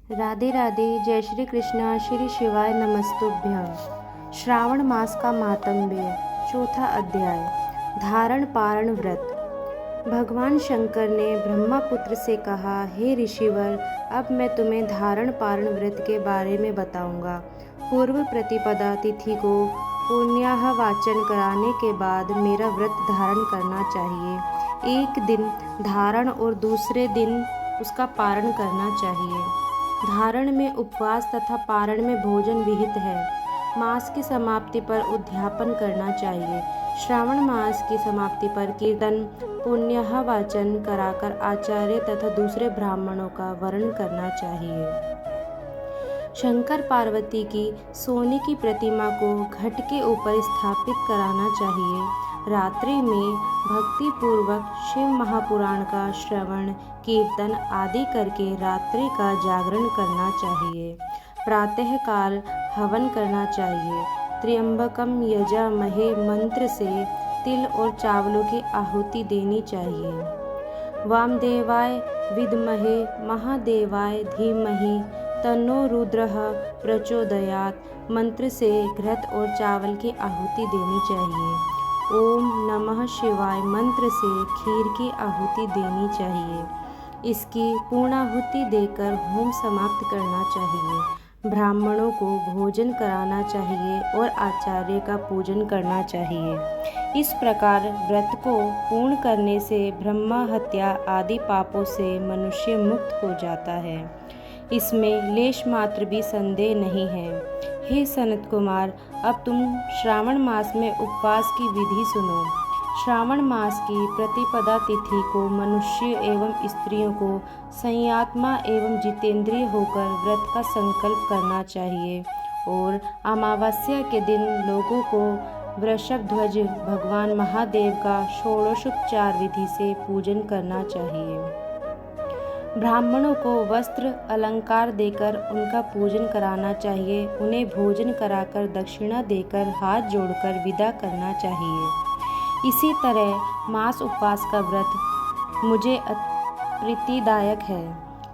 राधे राधे। जय श्री कृष्णा। श्री शिवाय नमस्तुभ्यं। श्रावण मास का मातम्य, चौथा अध्याय। धारण पारण व्रत। भगवान शंकर ने ब्रह्मपुत्र से कहा, हे ऋषिवर, अब मैं तुम्हें धारण पारण व्रत के बारे में बताऊंगा। पूर्व प्रतिपदा तिथि को पुण्याह वाचन कराने के बाद मेरा व्रत धारण करना चाहिए। एक दिन धारण और दूसरे दिन उसका पारण करना चाहिए। धारण में उपवास तथा पारण में भोजन विहित है। मास की समाप्ति पर उद्यापन करना चाहिए। श्रावण मास की समाप्ति पर कीर्तन पुण्याह वाचन कराकर आचार्य तथा दूसरे ब्राह्मणों का वर्ण करना चाहिए। शंकर पार्वती की सोने की प्रतिमा को घट के ऊपर स्थापित कराना चाहिए। रात्रि में भक्ति पूर्वक शिव महापुराण का श्रवण कीर्तन आदि करके रात्रि का जागरण करना चाहिए। प्रातः काल हवन करना चाहिए। त्र्यंबकम यजामहे मंत्र से तिल और चावलों की आहुति देनी चाहिए। वामदेवाय विद्महे महादेवाय धीमहि तन्नो रुद्रः प्रचोदयात् मंत्र से घृत और चावल की आहुति देनी चाहिए। ओम नमः शिवाय मंत्र से खीर की आहुति देनी चाहिए। इसकी पूर्णाहुति देकर होम समाप्त करना चाहिए। ब्राह्मणों को भोजन कराना चाहिए और आचार्य का पूजन करना चाहिए। इस प्रकार व्रत को पूर्ण करने से ब्रह्म हत्या आदि पापों से मनुष्य मुक्त हो जाता है। इसमें लेश मात्र भी संदेह नहीं है। हे सनत कुमार, अब तुम श्रावण मास में उपवास की विधि सुनो। श्रावण मास की प्रतिपदा तिथि को मनुष्य एवं स्त्रियों को संयतात्मा एवं जितेंद्रिय होकर व्रत का संकल्प करना चाहिए और अमावस्या के दिन लोगों को वृषभध्वज भगवान महादेव का षोडशोपचार विधि से पूजन करना चाहिए। ब्राह्मणों को वस्त्र अलंकार देकर उनका पूजन कराना चाहिए। उन्हें भोजन कराकर दक्षिणा देकर हाथ जोड़कर विदा करना चाहिए। इसी तरह मास उपवास का व्रत मुझे प्रीतिदायक है।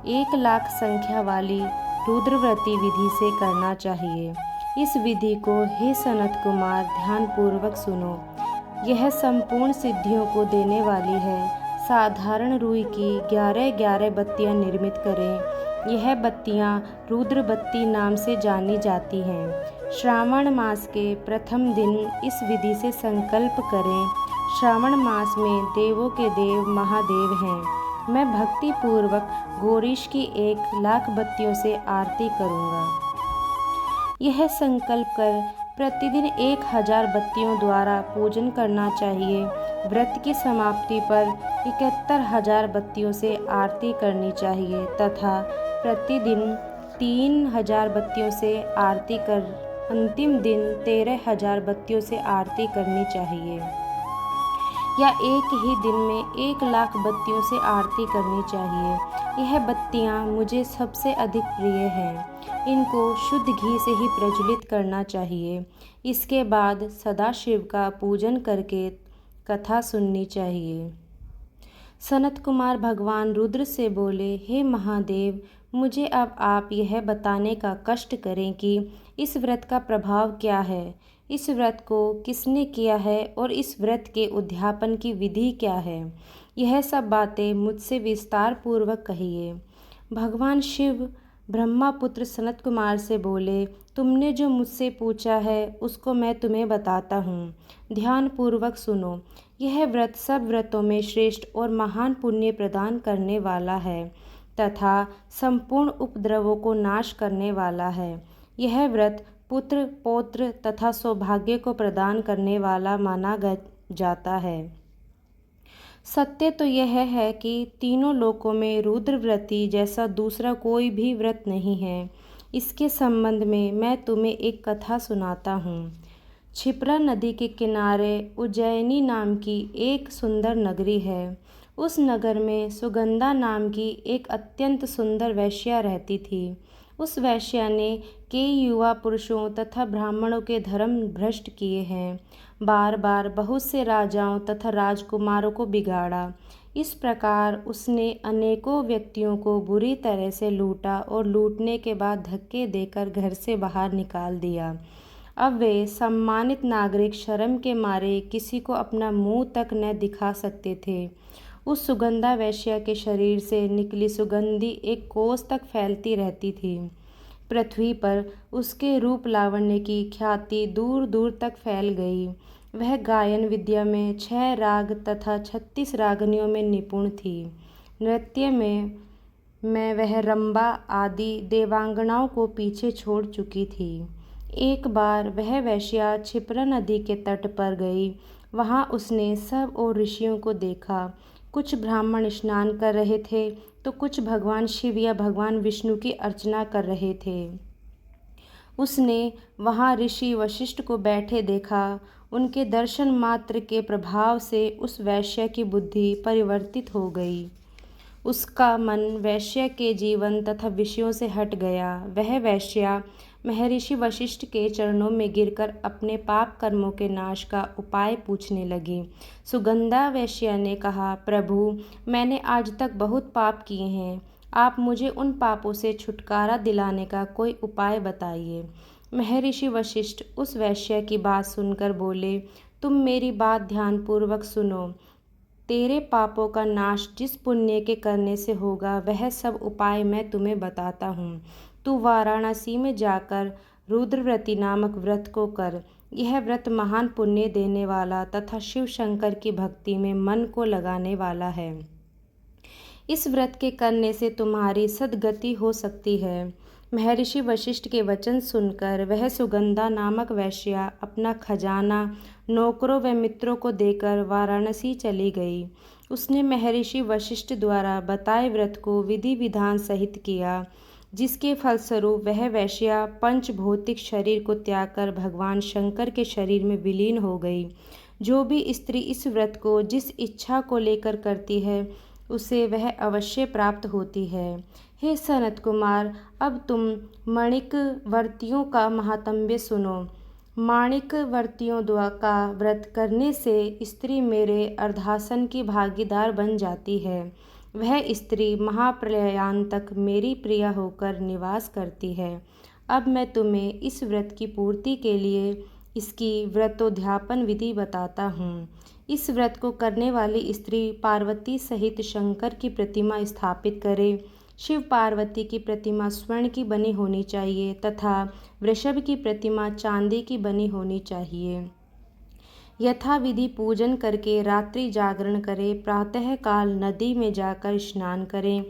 1,00,000 संख्या वाली रुद्रव्रती विधि से करना चाहिए। इस विधि को हे सनत कुमार ध्यानपूर्वक सुनो। यह संपूर्ण सिद्धियों को देने वाली है। साधारण रुई की 11 बत्तियां निर्मित करें। यह बत्तियां रुद्र बत्ती नाम से जानी जाती हैं। श्रावण मास के प्रथम दिन इस विधि से संकल्प करें। श्रावण मास में देवों के देव महादेव हैं। मैं भक्ति पूर्वक गौरीश की 1,00,000 बत्तियों से आरती करूँगा। यह संकल्प कर प्रतिदिन 1,000 बत्तियों द्वारा पूजन करना चाहिए। व्रत की समाप्ति पर 71,000 बत्तियों से आरती करनी चाहिए तथा प्रतिदिन 3,000 बत्तियों से आरती कर अंतिम दिन 13,000 बत्तियों से आरती करनी चाहिए या एक ही दिन में 1,00,000 बत्तियों से आरती करनी चाहिए। यह बत्तियां मुझे सबसे अधिक प्रिय हैं। इनको शुद्ध घी से ही प्रज्वलित करना चाहिए। इसके बाद सदाशिव का पूजन करके कथा सुननी चाहिए। सनत कुमार भगवान रुद्र से बोले, हे महादेव, मुझे अब आप यह बताने का कष्ट करें कि इस व्रत का प्रभाव क्या है, इस व्रत को किसने किया है और इस व्रत के उद्यापन की विधि क्या है। यह सब बातें मुझसे विस्तार पूर्वक कहिए। भगवान शिव ब्रह्मपुत्र सनत कुमार से बोले, तुमने जो मुझसे पूछा है उसको मैं तुम्हें बताता हूँ। ध्यान पूर्वक सुनो। यह व्रत सब व्रतों में श्रेष्ठ और महान पुण्य प्रदान करने वाला है तथा संपूर्ण उपद्रवों को नाश करने वाला है। यह व्रत पुत्र पौत्र तथा सौभाग्य को प्रदान करने वाला माना जाता है। सत्य तो यह है कि तीनों लोकों में रुद्रव्रती जैसा दूसरा कोई भी व्रत नहीं है। इसके संबंध में मैं तुम्हें एक कथा सुनाता हूँ। क्षिप्रा नदी के किनारे उज्जैनी नाम की एक सुंदर नगरी है। उस नगर में सुगंधा नाम की एक अत्यंत सुंदर वैश्या रहती थी। उस वैश्या ने कई युवा पुरुषों तथा ब्राह्मणों के धर्म भ्रष्ट किए हैं। बार बार बहुत से राजाओं तथा राजकुमारों को बिगाड़ा। इस प्रकार उसने अनेकों व्यक्तियों को बुरी तरह से लूटा और लूटने के बाद धक्के देकर घर से बाहर निकाल दिया। अब वे सम्मानित नागरिक शर्म के मारे किसी को अपना मुंह तक न दिखा सकते थे। उस सुगंधा वेश्या के शरीर से निकली सुगंधी एक कोस तक फैलती रहती थी। पृथ्वी पर उसके रूप लावण्य की ख्याति दूर दूर तक फैल गई। वह गायन विद्या में 6 राग तथा 36 रागनियों में निपुण थी। नृत्य में वह रंबा आदि देवांगनाओं को पीछे छोड़ चुकी थी। एक बार वह वेश्या क्षिप्रा नदी के तट पर गई। वहाँ उसने सब और ऋषियों को देखा। कुछ ब्राह्मण स्नान कर रहे थे तो कुछ भगवान शिव या भगवान विष्णु की अर्चना कर रहे थे। उसने वहाँ ऋषि वशिष्ठ को बैठे देखा। उनके दर्शन मात्र के प्रभाव से उस वैश्य की बुद्धि परिवर्तित हो गई। उसका मन वैश्य के जीवन तथा विषयों से हट गया। वह वैश्या महर्षि वशिष्ठ के चरणों में गिरकर अपने पाप कर्मों के नाश का उपाय पूछने लगी। सुगंधा वैश्या ने कहा, प्रभु, मैंने आज तक बहुत पाप किए हैं। आप मुझे उन पापों से छुटकारा दिलाने का कोई उपाय बताइए। महर्षि वशिष्ठ उस वैश्या की बात सुनकर बोले, तुम मेरी बात ध्यानपूर्वक सुनो। तेरे पापों का नाश जिस पुण्य के करने से होगा वह सब उपाय मैं तुम्हें बताता हूँ। तू वाराणसी में जाकर रुद्रव्रती नामक व्रत को कर। यह व्रत महान पुण्य देने वाला तथा शिव शंकर की भक्ति में मन को लगाने वाला है। इस व्रत के करने से तुम्हारी सद्गति हो सकती है। महर्षि वशिष्ठ के वचन सुनकर वह सुगंधा नामक वैश्या अपना खजाना नौकरों व मित्रों को देकर वाराणसी चली गई। उसने महर्षि वशिष्ठ द्वारा बताए व्रत को विधि विधान सहित किया, जिसके फलस्वरूप वह वैश्या पंचभौतिक शरीर को त्याग कर भगवान शंकर के शरीर में विलीन हो गई। जो भी स्त्री इस व्रत को जिस इच्छा को लेकर करती है उसे वह अवश्य प्राप्त होती है। हे सनत कुमार, अब तुम माणिक व्रतियों का महात्म्य सुनो। माणिक व्रतियों का व्रत करने से स्त्री मेरे अर्धासन की भागीदार बन जाती है। वह स्त्री महाप्रलयांतक मेरी प्रिया होकर निवास करती है। अब मैं तुम्हें इस व्रत की पूर्ति के लिए इसकी व्रतोद्यापन विधि बताता हूँ। इस व्रत को करने वाली स्त्री पार्वती सहित शंकर की प्रतिमा स्थापित करे। शिव पार्वती की प्रतिमा स्वर्ण की बनी होनी चाहिए तथा वृषभ की प्रतिमा चांदी की बनी होनी चाहिए। यथाविधि पूजन करके रात्रि जागरण करें। प्रातःकाल नदी में जाकर स्नान करें।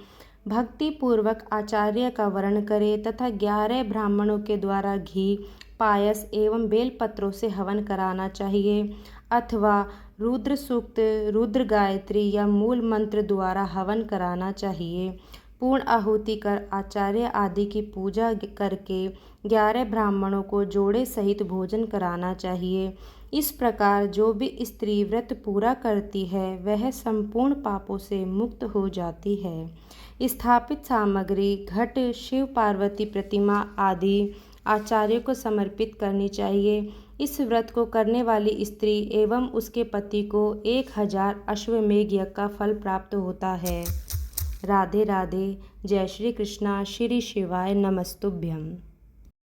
भक्ति पूर्वक आचार्य का वर्ण करें तथा 11 ब्राह्मणों के द्वारा घी, पायस एवं बेलपत्रों से हवन कराना चाहिए अथवा रुद्र सूक्त, रुद्र गायत्री या मूल मंत्र द्वारा हवन कराना चाहिए। पूर्ण आहुति कर आचार्य आदि की पूजा करके 11 ब्राह्मणों को जोड़े सहित भोजन कराना चाहिए। इस प्रकार जो भी स्त्री व्रत पूरा करती है वह संपूर्ण पापों से मुक्त हो जाती है। स्थापित सामग्री घट, शिव पार्वती प्रतिमा आदि आचार्य को समर्पित करनी चाहिए। इस व्रत को करने वाली स्त्री एवं उसके पति को 1000 अश्वमेघ यज्ञ का फल प्राप्त होता है। राधे राधे। जय श्री कृष्णा। श्री शिवाय नमस्तुभ्यम।